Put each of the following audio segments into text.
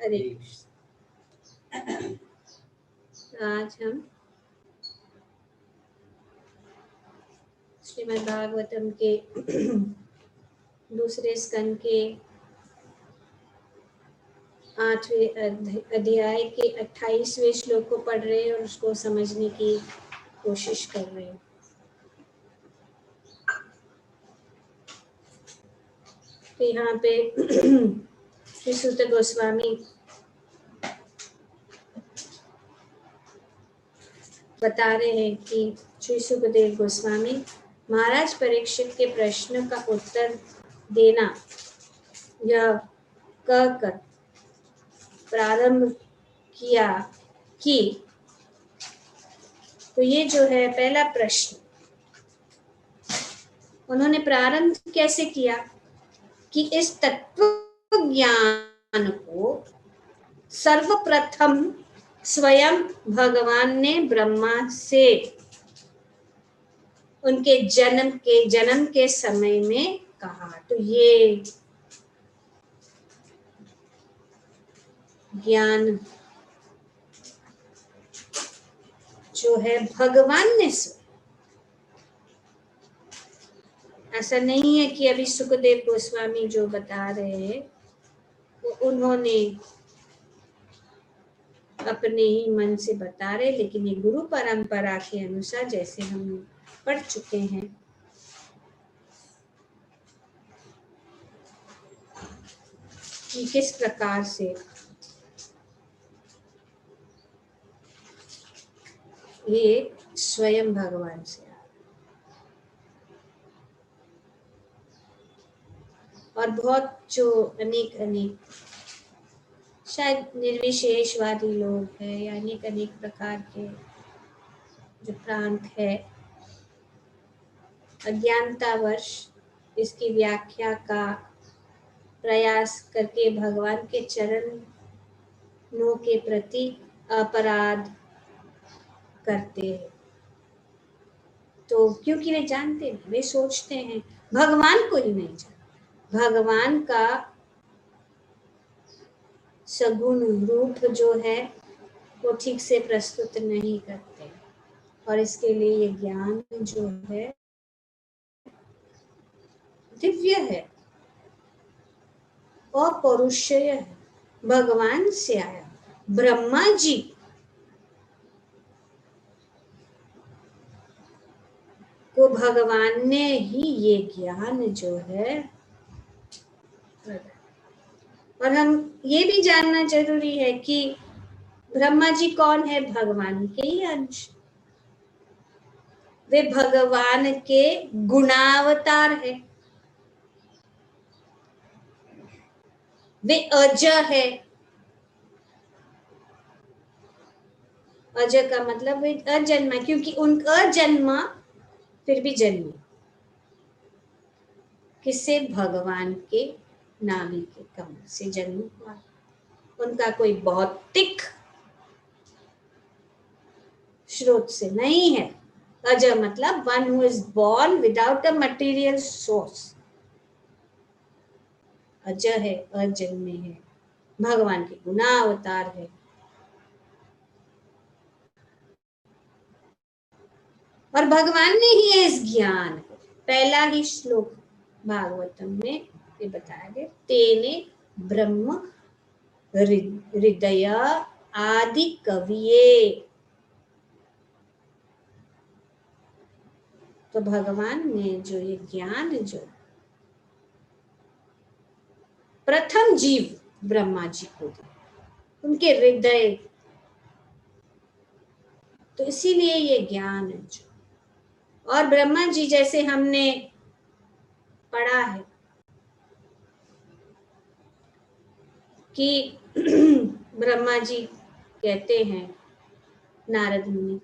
हरे कृष्ण। आज हम श्रीमद् भागवतम के दूसरे स्कंद के 8वें अध्याय के 28वें श्लोक को पढ़ रहे हैं और उसको समझने की कोशिश कर रहे हैं। तो यहाँ पे श्री सूत गोस्वामी बता रहे हैं कि श्री सुखदेव गोस्वामी महाराज परीक्षित के प्रश्न का उत्तर देना यह कहकर प्रारंभ किया कि तो ये जो है पहला प्रश्न उन्होंने प्रारंभ कैसे किया कि इस तत्व ज्ञान को सर्वप्रथम स्वयं भगवान ने ब्रह्मा से उनके जन्म के समय में कहा। तो ये ज्ञान जो है भगवान ने ऐसा नहीं है कि अभी सुखदेव गोस्वामी जो बता रहे हैं वो उन्होंने अपने ही मन से बता रहे, लेकिन ये गुरु परंपरा के अनुसार जैसे हम पढ़ चुके हैं कि किस प्रकार से ये स्वयं भगवान से और बहुत जो अनेक शायद निर्विशेषवादी लोग हैं या अनेक प्रकार के जो प्रांत है अज्ञानतावश इसकी व्याख्या का प्रयास करके भगवान के चरणों के प्रति अपराध करते हैं। तो क्योंकि वे जानते नहीं, वे सोचते हैं भगवान को ही नहीं जानते, भगवान का सगुण रूप जो है वो ठीक से प्रस्तुत नहीं करते और इसके लिए ये ज्ञान जो है दिव्य है, अपौरुषेय है, भगवान से आया। ब्रह्मा जी को भगवान ने ही ये ज्ञान जो है, और हम ये भी जानना जरूरी है कि ब्रह्मा जी कौन है? भगवान के ही अंश, वे भगवान के गुणावतार है, वे अज है। अज का मतलब वे अजन्मा, क्योंकि उनका जन्मा फिर भी जन्म किससे? भगवान के नाभि के कमल से जन्म हुआ। उनका कोई भौतिक स्रोत से नहीं है। अज मतलब one who is born without a material source. अज है, अजन्मे है, भगवान के गुणावतार है। और भगवान ने ही इस ज्ञान को, पहला ही श्लोक भागवतम में ये बताया गया, तेने ब्रह्म हृदय आदि कविये। तो भगवान ने जो ये ज्ञान जो प्रथम जीव ब्रह्मा जी को दिया, उनके हृदय, तो इसीलिए ये ज्ञान है जो, और ब्रह्मा जी जैसे हमने पढ़ा है कि ब्रह्मा जी कहते हैं नारद मुनि,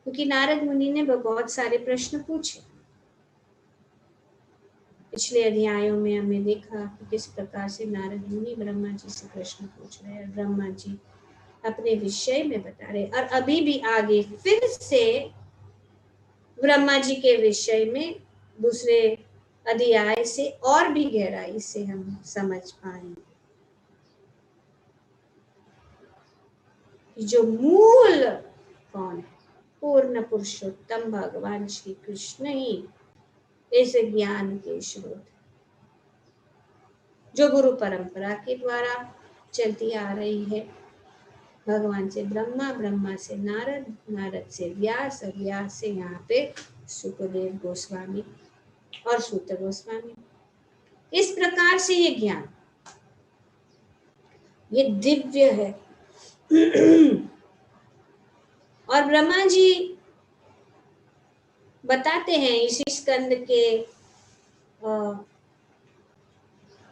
क्योंकि नारद मुनि ने बहुत सारे प्रश्न पूछे। पिछले अध्यायों में हमने देखा कि किस प्रकार से नारद मुनि ब्रह्मा जी से प्रश्न पूछ रहे हैं, ब्रह्मा जी अपने विषय में बता रहे, और अभी भी आगे फिर से ब्रह्मा जी के विषय में दूसरे अध्याय से और भी गहराई से हम समझ पाएंगे। जो मूल कौन है? पूर्ण पुरुषोत्तम भगवान श्री कृष्ण ही इस ज्ञान के स्रोत, जो गुरु परंपरा के द्वारा चलती आ रही है। भगवान से ब्रह्मा, ब्रह्मा से नारद, नारद से व्यास, और व्यास से यहाँ पे सुखदेव गोस्वामी और सूत गोस्वामी। इस प्रकार से ये ज्ञान, ये दिव्य है। और ब्रह्मा जी बताते हैं इसी स्कंद के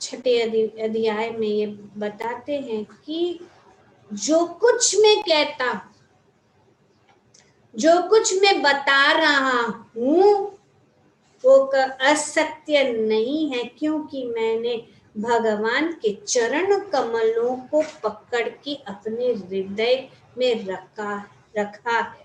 6 अध्याय में, ये बताते हैं कि जो कुछ मैं कहता हूं, जो कुछ मैं बता रहा हूं, वो असत्य नहीं है, क्योंकि मैंने भगवान के चरण कमलों को पकड़ के अपने हृदय में रखा है।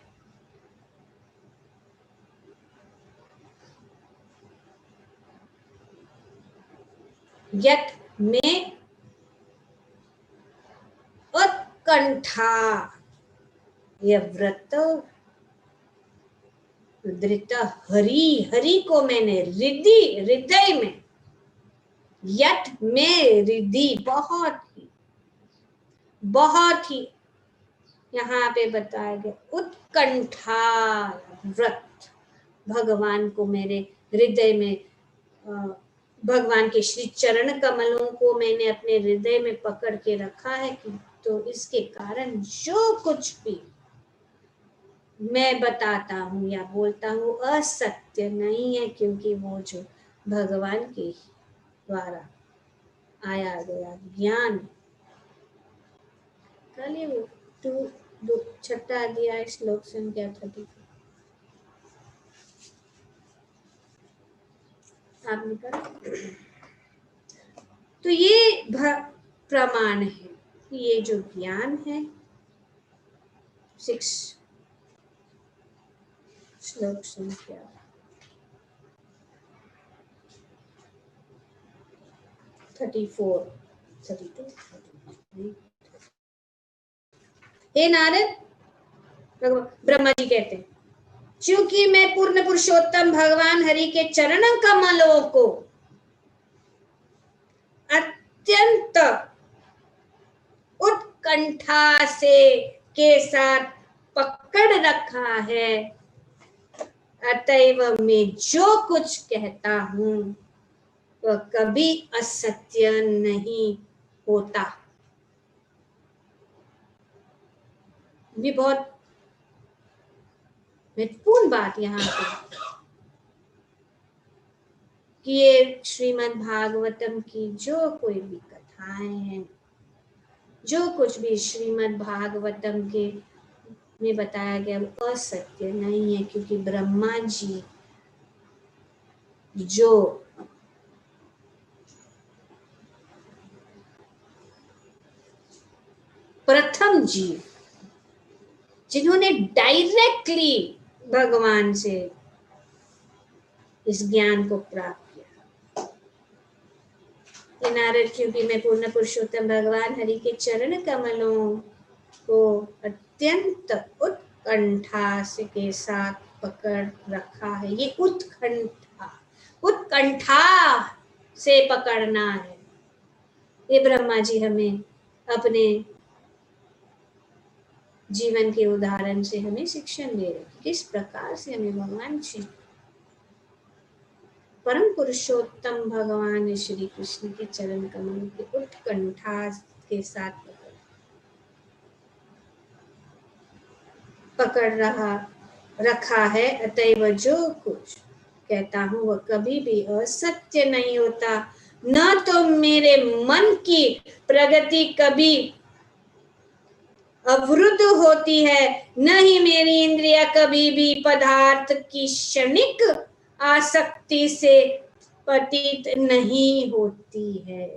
यत में उत्कंठा, यह व्रत धृत हरि, हरि को मैंने हृदय में, यत में रिद्धि, बहुत ही यहाँ पे बताया गया, उत्कंठा व्रत, भगवान को मेरे हृदय में, भगवान के श्री चरण कमलों को मैंने अपने हृदय में पकड़ के रखा है कि तो इसके कारण जो कुछ भी मैं बताता हूँ या बोलता हूँ असत्य नहीं है, क्योंकि वो जो भगवान के द्वारा आया गया ज्ञान। कल ये 6 अध्याय श्लोक संख्या 34 आप निकाल। तो ये प्रमाण है, ये जो ज्ञान है, 6 श्लोक संख्या 34, 32। हे नारद, ब्रह्मा जी कहते हैं, क्योंकि मैं पूर्ण पुरुषोत्तम भगवान हरि के चरण कमलों को अत्यंत उत्कंठा से के साथ पकड़ रखा है, अतएव मैं जो कुछ कहता हूं वह कभी असत्य नहीं होता। भी बहुत महत्वपूर्ण बात यहाँ पे कि ये श्रीमद् भागवतम की जो कोई भी कथाएं हैं, जो कुछ भी श्रीमद् भागवतम के में बताया गया वो असत्य नहीं है, क्योंकि ब्रह्मा जी जो प्रथम जीव, जिन्होंने डायरेक्टली भगवान से इस ज्ञान को प्राप्त किया, नारद, क्योंकि मैं पूर्ण पुरुषोत्तम भगवान हरि के चरण कमलों को अत्यंत उत्कंठा से के साथ पकड़ रखा है। ये उत्कंठा से पकड़ना है। ये ब्रह्मा जी हमें अपने जीवन के उदाहरण से हमें शिक्षण दे रहे, किस प्रकार से हमें भगवान श्री परम पुरुषोत्तम भगवान श्री कृष्ण के चरण कमल के उत्कंठा के साथ पकड़ रखा है। अतएव जो कुछ कहता हूँ वह कभी भी असत्य नहीं होता, न तो मेरे मन की प्रगति कभी अवरुद्ध होती है, न ही मेरी इंद्रिया कभी भी पदार्थ की क्षणिक आसक्ति से पतित नहीं होती है।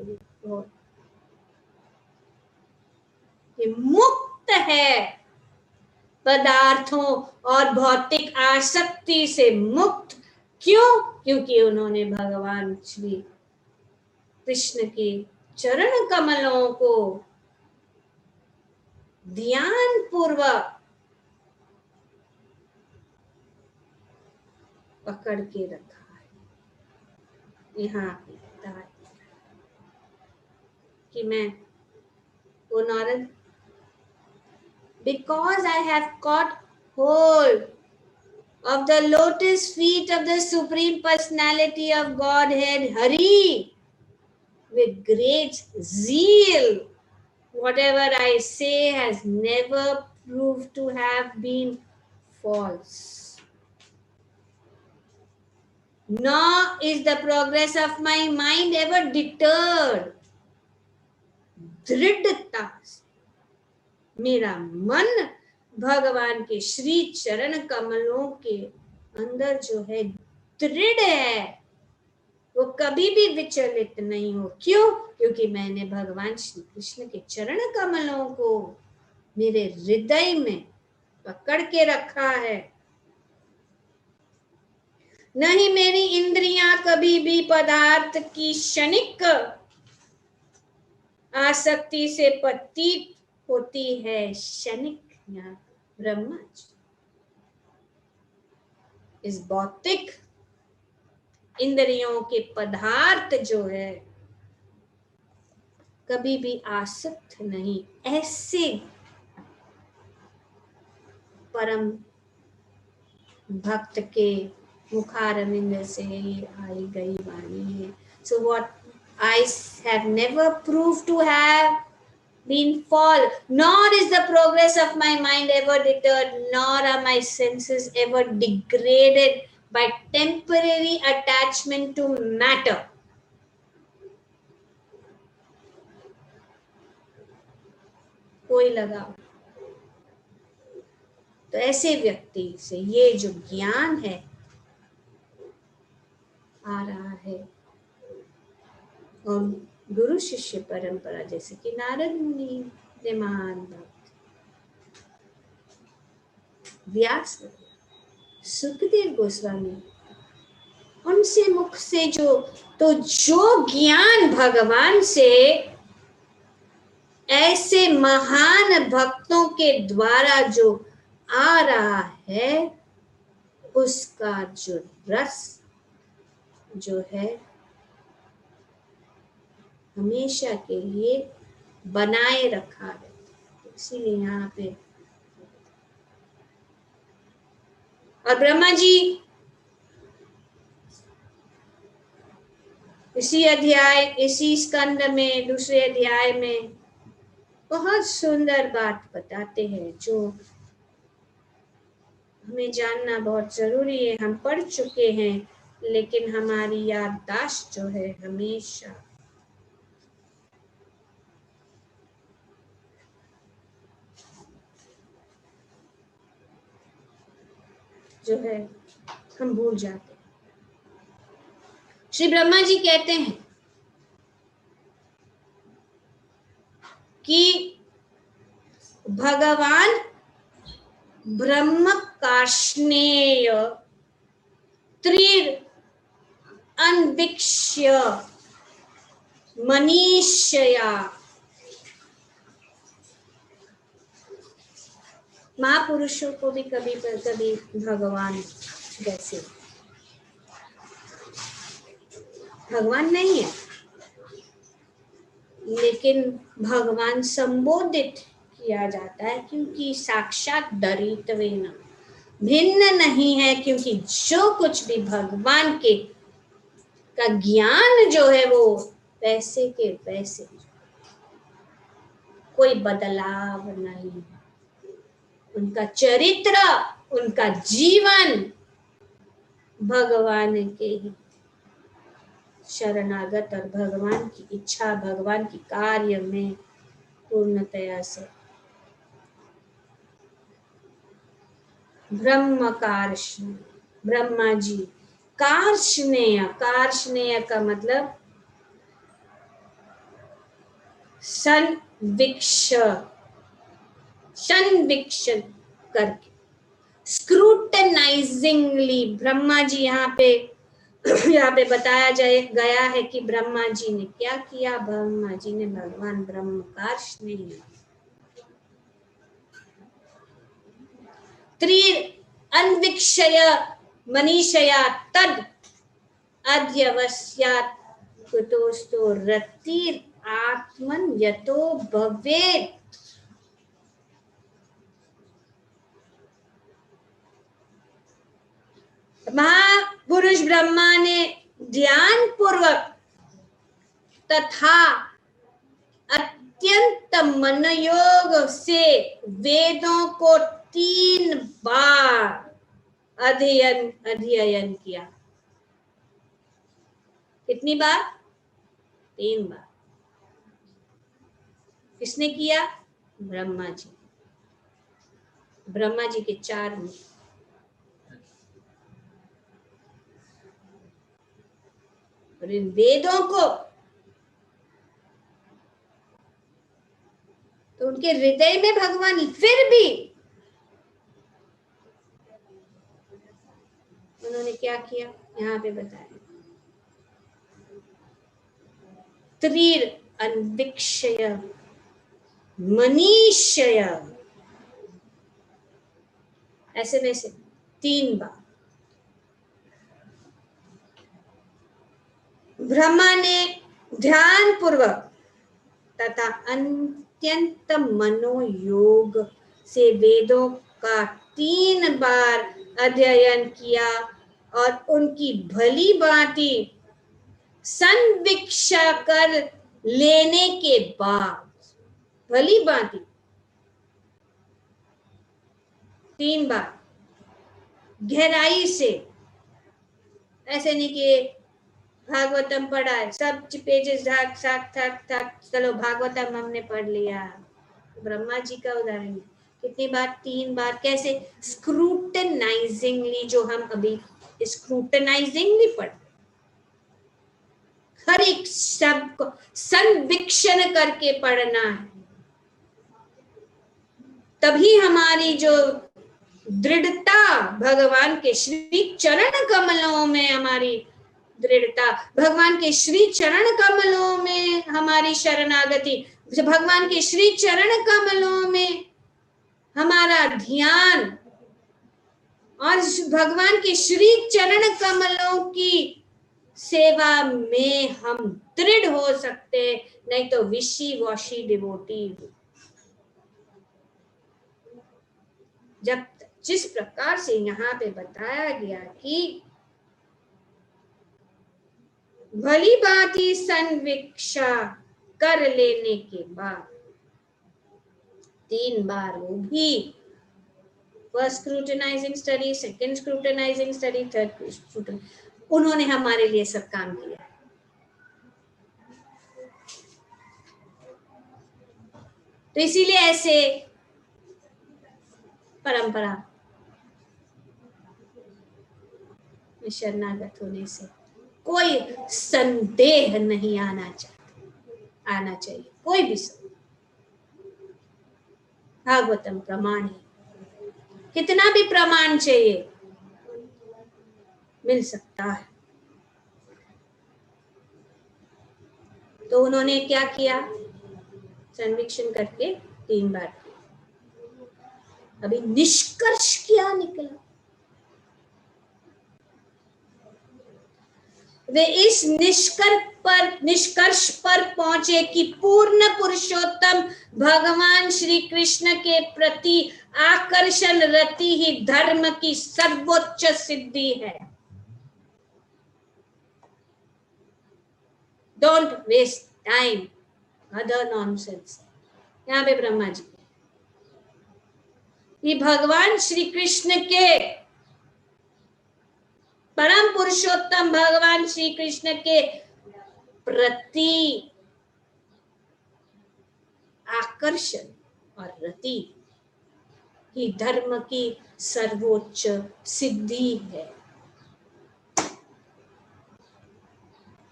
ये मुक्त है, पदार्थों और भौतिक आसक्ति से मुक्त। क्यों? क्योंकि उन्होंने भगवान श्री कृष्ण के चरण कमलों को ध्यान पूर्वक पकड़ के रखा है। यहाँ पे कि मैं वो Narad, because I have caught hold of the lotus feet of the Supreme Personality of Godhead, Hari, with great zeal, whatever I say has never proved to have been false. Nor is the progress of my mind ever deterred. दृढ़ता से मेरा मन भगवान के श्री चरण कमलों के अंदर जो है दृढ़ है, वो कभी भी विचलित नहीं हो। क्यों? क्योंकि मैंने भगवान श्री कृष्ण के चरण कमलों को मेरे हृदय में पकड़ के रखा है। नहीं मेरी इंद्रियां कभी भी पदार्थ की क्षणिक आसक्ति से पतित होती है। क्षणिक ब्रह्मा इस भौतिक इंद्रियों के पदार्थ जो है कभी भी आसक्त नहीं। ऐसे परम भक्त के मुखारविंद से आई गई वाणी है। So what I have never proved to have been false, nor is the progress of my mind ever deterred, nor are my senses ever degraded by temporary attachment to matter. कोई लगाव। तो ऐसे व्यक्ति से ये जो ज्ञान है आ रहा है, और गुरु शिष्य परंपरा जैसे कि नारद मुनि, महान भक्त, व्यास, सुखदेव गोस्वामी, उनसे मुख से जो ज्ञान भगवान से ऐसे महान भक्तों के द्वारा जो आ रहा है, उसका जो रस जो है हमेशा के लिए बनाए रखा है। इसीलिए यहाँ पे और ब्रह्मा जी इसी अध्याय, इसी स्कंद में, दूसरे अध्याय में बहुत सुंदर बात बताते हैं जो हमें जानना बहुत जरूरी है। हम पढ़ चुके हैं, लेकिन हमारी याददाश्त जो है हमेशा जो है हम भूल जाते हैं। श्री ब्रह्मा जी कहते हैं कि भगवान ब्रह्म कार्ष्णेय त्रिर अन्वीक्ष्य मनीषया, महापुरुषों को भी कभी कभी भगवान जैसे भगवान नहीं है, लेकिन भगवान संबोधित किया जाता है, क्योंकि साक्षात दरितवेन भिन्न नहीं है। क्योंकि जो कुछ भी भगवान के का ज्ञान जो है वो वैसे के वैसे, कोई बदलाव नहीं। उनका चरित्र, उनका जीवन भगवान के ही शरणागत और भगवान की इच्छा, भगवान की कार्य में पूर्णतया से ब्रह्म कार्ष्ण, ब्रह्मा जी कार्ष्णेय, कार्ष्णेय का मतलब संवीक्षण करके, स्क्रूटनाइजिंगली। ब्रह्मा जी यहाँ पे बताया गया है कि ब्रह्मा जी ने क्या किया। ब्रह्मा जी ने भगवान ब्रह्म कार्ष्णेय त्रीर अन्विक्षय मनीषया तद अध्यवस्यात् कुतोस्तो रतिर आत्मन यतो भवेत्। महापुरुष ब्रह्मा ने ध्यान पूर्वक तथा अत्यंत मनोयोग से वेदों को 3 बार अध्ययन किया। कितनी बार? 3 बार। किसने किया? ब्रह्मा जी। ब्रह्मा जी के 4 मुख। और इन वेदों को तो उनके हृदय में भगवान, फिर भी उन्होंने क्या किया यहाँ पे बताया। त्रीर अन्विक्षय मनीषय, ऐसे में से 3 बार ब्रह्मा ने ध्यान पूर्वक तथा अत्यंत मनोयोग से वेदों का 3 बार अध्ययन किया और उनकी भली भांति संवीक्षा कर लेने के बाद, भली भांति 3 बार गहराई से, ऐसे नहीं कि भागवतम पढ़ा है, सब पेजेस ढाक ठाक ठाक ठाक, चलो भागवतम हमने पढ़ लिया। ब्रह्मा जी का उदाहरण है। कितनी बार? 3 बार। कैसे? स्क्रूटनाइजिंगली, जो हम अभी स्क्रूटनाइजिंगली पढ़ते, हर एक शब्द को संवीक्षण करके पढ़ना है। तभी हमारी जो दृढ़ता भगवान के श्री चरण कमलों में, हमारी दृढ़ता भगवान के श्री चरण कमलों में हमारी शरणागति, भगवान के श्री चरण कमलों में हमारा ध्यान और भगवान के श्री चरण कमलों की सेवा में हम दृढ़ हो सकते, नहीं तो विशी वॉशी डिवोटी। जब जिस प्रकार से यहाँ पे बताया गया कि भली भांति संवीक्षा कर लेने के बाद 3 बार, वो भी first scrutinising study, second scrutinising study, third scrutinising, उन्होंने हमारे लिए सब काम किया। तो इसीलिए ऐसे परंपरा में शरणागत होने से कोई संदेह नहीं आना चाहिए, कोई भी भागवतम प्रमाण है, कितना भी प्रमाण चाहिए मिल सकता है। तो उन्होंने क्या किया? संवीक्षण करके 3 बार। अभी निष्कर्ष क्या निकला? वे इस निष्कर्ष पर पहुंचे कि पूर्ण पुरुषोत्तम भगवान श्री कृष्ण के प्रति आकर्षण रति ही धर्म की सर्वोच्च सिद्धि है। Don't waste time other nonsense. यहाँ पे ब्रह्मा जी कि भगवान श्री कृष्ण के, परम पुरुषोत्तम भगवान श्री कृष्ण के प्रति आकर्षण और रति ही धर्म की सर्वोच्च सिद्धि है।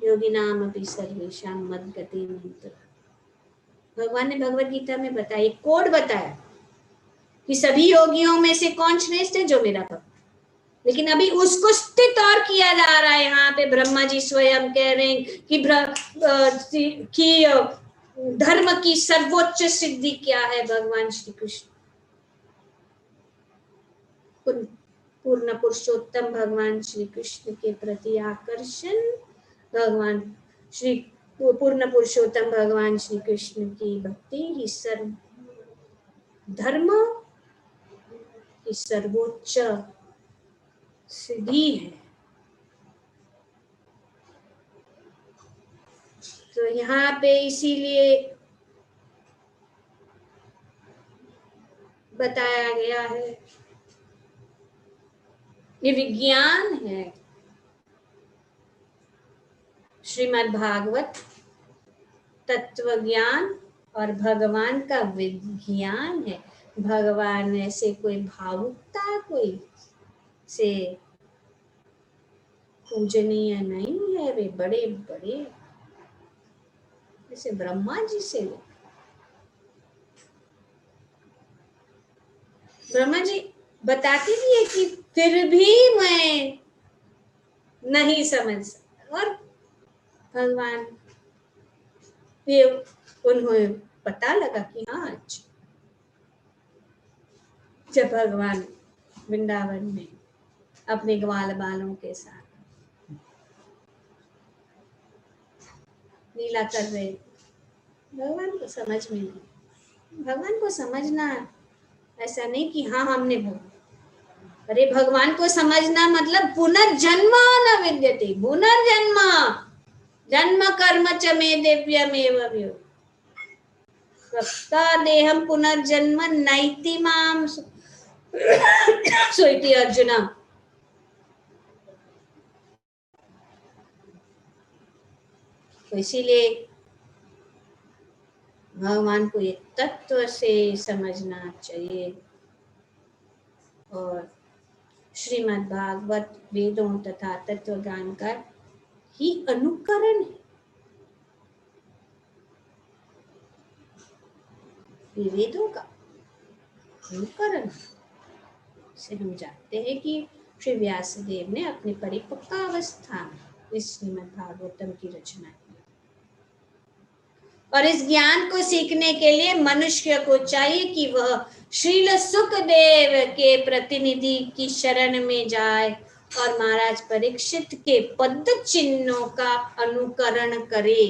योगिनाम अपि सर्वेषां मद्गति मंत्र, भगवान ने भगवद गीता में बताया, कोड बताया कि सभी योगियों में से कौन श्रेष्ठ है? जो मेरा भक्त। लेकिन अभी उसको स्थित और किया जा रहा है। यहाँ पे ब्रह्मा जी स्वयं कह रहे हैं कि धर्म की सर्वोच्च सिद्धि क्या है? भगवान श्री कृष्ण। पूर्ण पुरुषोत्तम भगवान श्री कृष्ण के प्रति आकर्षण, भगवान श्री पूर्ण पुरुषोत्तम भगवान श्री कृष्ण की भक्ति ही सर्व धर्म की सर्वोच्च सिद्धि है। तो यहाँ पे इसीलिए बताया गया है, ये विज्ञान है। श्रीमद् भागवत तत्व ज्ञान और भगवान का विज्ञान है। भगवान ऐसे कोई भावुकता कोई से पूजनीय नहीं है, वे बड़े बड़े जैसे ब्रह्मा जी से, ब्रह्मा जी बताते भी है कि फिर भी मैं नहीं समझ, और भगवान ये उन्हें पता लगा कि हाँ, अच्छा, जब भगवान वृंदावन में अपने ग्वाल बालों के साथ लीला कर रहे, भगवान को समझ में नहीं। भगवान को समझना ऐसा नहीं कि हाँ हमने अरे भगवान को समझना मतलब पुनर्जन्म न विद्यते, पुनर्जन्म जन्म कर्म च मे दिव्यमेव देहम पुनर्जन्म नैति माम सोइति अर्जुन। तो इसीलिए भगवान को एक तत्व से समझना चाहिए, और श्रीमद् भागवत वेदों तथा तत्व ज्ञान का ही अनुकरण है। वेदों का अनुकरण से हम जानते हैं कि श्री व्यासदेव ने अपनी परिपक्वावस्था में इस श्रीमद् भागवतम की रचना की, और इस ज्ञान को सीखने के लिए मनुष्य को चाहिए कि वह श्रील सुखदेव के प्रतिनिधि की शरण में जाए और महाराज परीक्षित के पद चिन्हों का अनुकरण करे।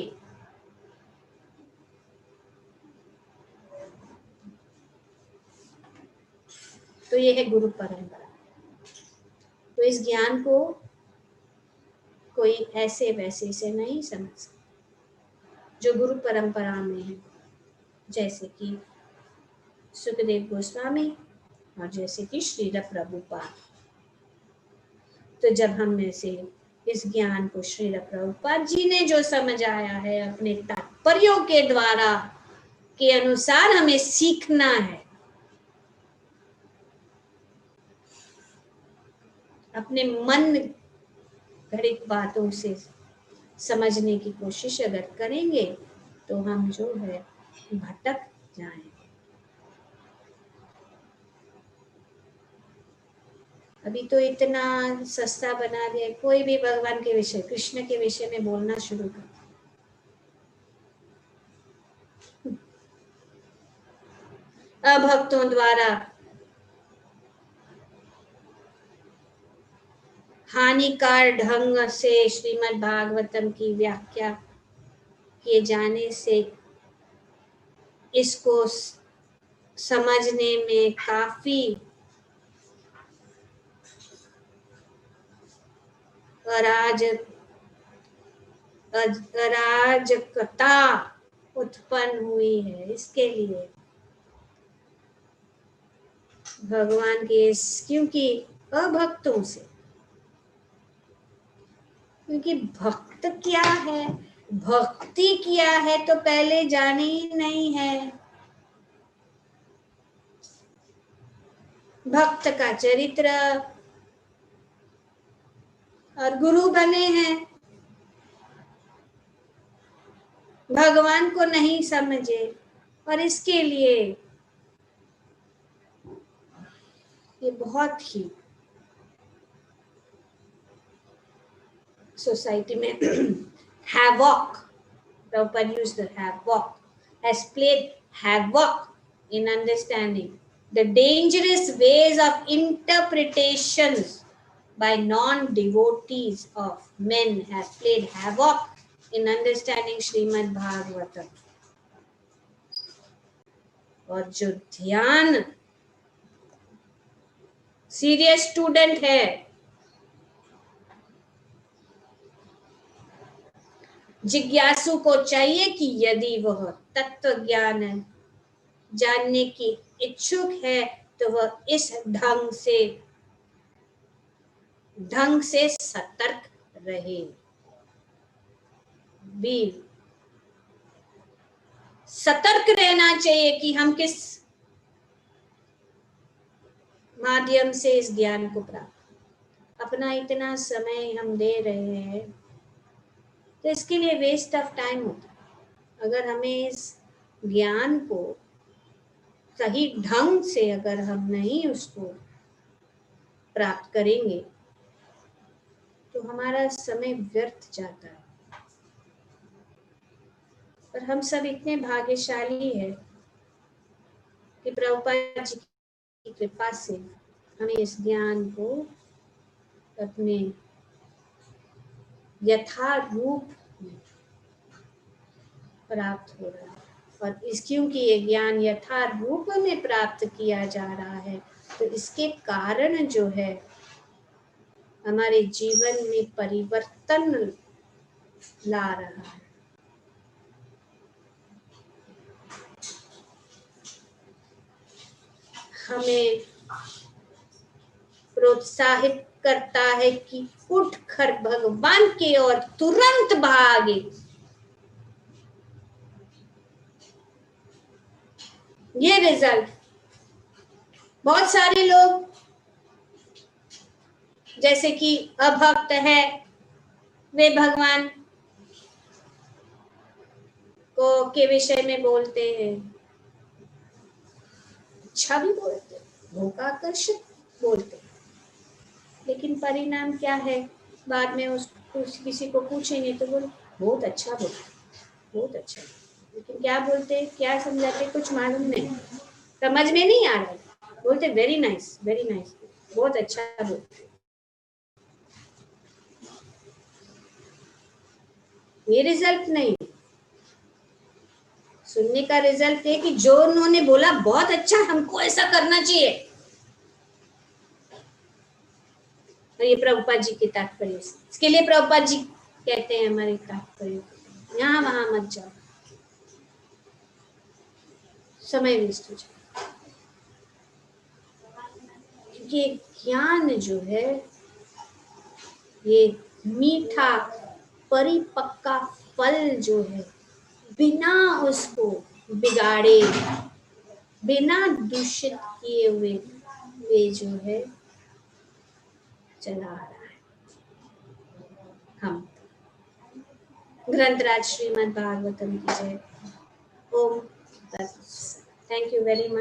तो यह है गुरु परंपरा। तो इस ज्ञान को कोई ऐसे वैसे से नहीं समझ सकता, जो गुरु परंपरा में है, जैसे कि सुखदेव गोस्वामी और जैसे कि श्रील प्रभुपाद। तो जब हम में से इस ज्ञान को श्रील प्रभुपाद जी ने जो समझाया है अपने तात्पर्यों के द्वारा के अनुसार हमें सीखना है, अपने मन घड़ित बातों से समझने की कोशिश अगर करेंगे तो हम जो है भटक जाएंगे। अभी तो इतना सस्ता बना दिया, कोई भी भगवान के विषय, कृष्ण के विषय में बोलना शुरू कर, अभक्तों द्वारा हानिकार ढंग से श्रीमद् भागवतम की व्याख्या किए जाने से इसको समझने में काफी अराजकता उत्पन्न हुई है। इसके लिए भगवान के क्योंकि अभक्तों से, क्योंकि भक्त क्या है, भक्ति क्या है तो पहले जाने ही नहीं है। भक्त का चरित्र और गुरु बने हैं, भगवान को नहीं समझे, और इसके लिए ये बहुत ही सोसाइटी में havoc, Prabhupada used the havoc, has played havoc in understanding The dangerous ways of interpretations by non-devotees of men have played havoc in understanding Shrimad Bhagavatam. और जो ध्यान सीरियस स्टूडेंट है, जिज्ञासु को चाहिए कि यदि वह तत्व ज्ञान जानने की इच्छुक है तो वह इस ढंग से सतर्क रहे. भी सतर्क रहना चाहिए कि हम किस माध्यम से इस ज्ञान को प्राप्त. अपना इतना समय हम दे रहे हैं तो इसके लिए वेस्ट ऑफ टाइम होता है. अगर हमें इस ज्ञान को सही ढंग से अगर हम नहीं उसको प्राप्त करेंगे तो हमारा समय व्यर्थ जाता है. पर हम सब इतने भाग्यशाली हैं कि प्रभुपाद जी की कृपा से हमें इस ज्ञान को अपने यथारूप में प्राप्त हो रहा है. और क्योंकि ये ज्ञान यथारूप में प्राप्त किया जा रहा है तो इसके कारण जो है हमारे जीवन में परिवर्तन ला रहा है. हमें प्रोत्साहित करता है कि उठ कर भगवान की ओर तुरंत भागे. ये रिजल्ट बहुत सारे लोग जैसे कि अभक्त है, वे भगवान को के विषय में बोलते हैं, अच्छा भी बोलते, भोगाकर्षित बोलते, लेकिन परिणाम क्या है? बाद में किसी को पूछेंगे तो बोल बहुत अच्छा बोलते, बहुत अच्छा. लेकिन क्या बोलते, क्या समझाते, कुछ मालूम नहीं, समझ में नहीं आ रहा. बोलते वेरी नाइस, बहुत अच्छा बोलते. ये रिजल्ट नहीं. सुनने का रिजल्ट है कि जो उन्होंने बोला बहुत अच्छा, हमको ऐसा करना चाहिए. तो ये प्रभुपाद जी की तात्पर्य. इसके लिए प्रभुपाद जी कहते हैं हमारे तात्पर्य यहाँ वहां मत जाओ, समय वेस्ट हो जाए. क्योंकि ज्ञान जो है ये मीठा परिपक्का फल जो है, बिना उसको बिगाड़े, बिना दूषित किए हुए वे जो है चला रहा है. हम ग्रंथराज श्रीमद् भागवतम की जय. ओम तत्सत. Thank you very much.